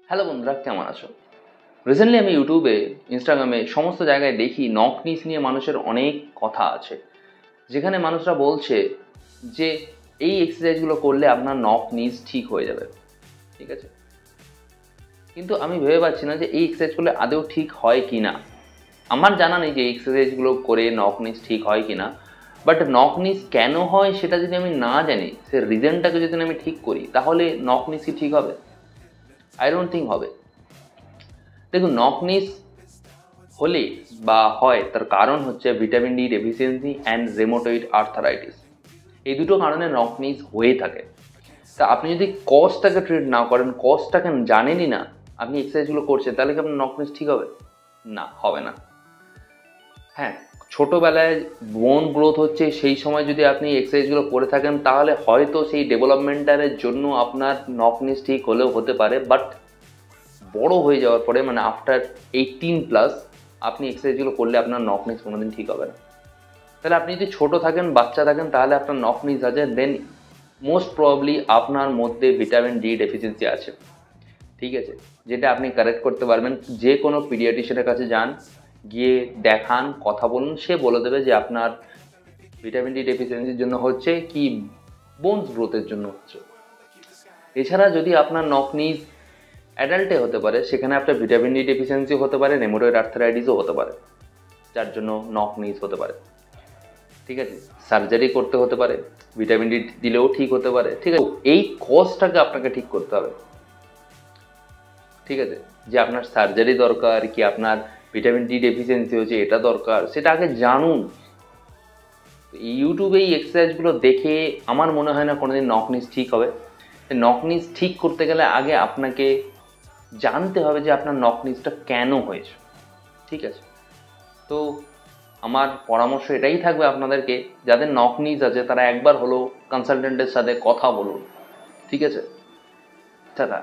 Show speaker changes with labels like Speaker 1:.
Speaker 1: Hello বন্ধুরা, কেমন আছো? রিসেন্টলি আমি ইউটিউবে, ইনস্টাগ্রামে সমস্ত জায়গায় দেখি নক নিস নিয়ে মানুষের অনেক কথা আছে, যেখানে মানুষরা বলছে যে এই এক্সারসাইজগুলো করলে আপনার নক নিস ঠিক হয়ে যাবে। ঠিক আছে, কিন্তু আমি ভেবে পাচ্ছি না যে এই এক্সারসাইজগুলো আদৌ ঠিক হয় কি না। আমার জানা নেই যে এই এক্সারসাইজগুলো করে নক নিস ঠিক হয় কি না, বাট নক নিস কেন হয় সেটা যদি আমি না জানি, সে রিজনটাকে যদি আমি ঠিক করি, তাহলে নক নিস কি ঠিক হবে? আই ডোন্ট থিঙ্ক হবে। দেখুন, নক নিস হলে বা হয় তার কারণ হচ্ছে vitamin D deficiency and rheumatoid arthritis. এই দুটো কারণে নক নিস হয়ে থাকে। তা আপনি যদি কজটাকে ট্রিট না করেন, কজটাকে জানেনই না, আপনি এক্সারসাইজগুলো করছেন, তাহলে কি আপনার নক নিস ঠিক হবে? না, হবে না। হ্যাঁ, ছোটোবেলায় বোন গ্রোথ হচ্ছে, সেই সময় যদি আপনি এক্সারসাইজগুলো করে থাকেন, তাহলে হয়তো সেই ডেভেলপমেন্টালের জন্য আপনার নক নিস ঠিক হলেও হতে পারে। বাট বড় হয়ে যাওয়ার পরে, মানে আফটার 18+ আপনি এক্সারসাইজগুলো করলে আপনার নক নিস কোনোদিন ঠিক হবে না। তাহলে আপনি যদি ছোটো থাকেন, বাচ্চা থাকেন, তাহলে আপনার নক নিস আছে, দেন মোস্ট প্রবাবলি আপনার মধ্যে ভিটামিন ডি ডেফিসিয়েন্সি আছে। ঠিক আছে, যেটা আপনি কারেক্ট করতে পারবেন। যে কোনো পিডিয়াট্রিশিয়ানের কাছে যান, গিয়ে দেখান, কথা বলুন, সে বলে দেবে যে আপনার ভিটামিন ডি ডেফিসিয়েন্সির জন্য হচ্ছে কি বোনস গ্রোথের জন্য হচ্ছে। এছাড়া যদি আপনার নক নিস অ্যাডাল্টে হতে পারে, সেখানে আপনার ভিটামিন ডি ডেফিসিয়েন্সি হতে পারে, রেমোটয়েড আর্থারাইটিসও হতে পারে, যার জন্য নক নিস হতে পারে। ঠিক আছে, সার্জারি করতে হতে পারে, ভিটামিন ডি দিলেও ঠিক হতে পারে। ঠিক আছে, এই কজটাকে আপনাকে ঠিক করতে হবে। ঠিক আছে, যে আপনার সার্জারি দরকার কি আপনার ভিটামিন ডি ডেফিসিয়েন্সি হচ্ছে এটা দরকার, সেটা আগে জানুন। ইউটিউবে এই এক্সারসাইজগুলো দেখে আমার মনে হয় না কোনোদিন নক নিস ঠিক হবে। নক নিস ঠিক করতে গেলে আগে আপনাকে জানতে হবে যে আপনার নক নিসটা কেন হয়েছে। ঠিক আছে, তো আমার পরামর্শ এটাই থাকবে আপনাদেরকে, যাদের নক নিস আছে তারা একবার হলো কনসালটেন্টের সাথে কথা বলুন। ঠিক আছে, টাটা।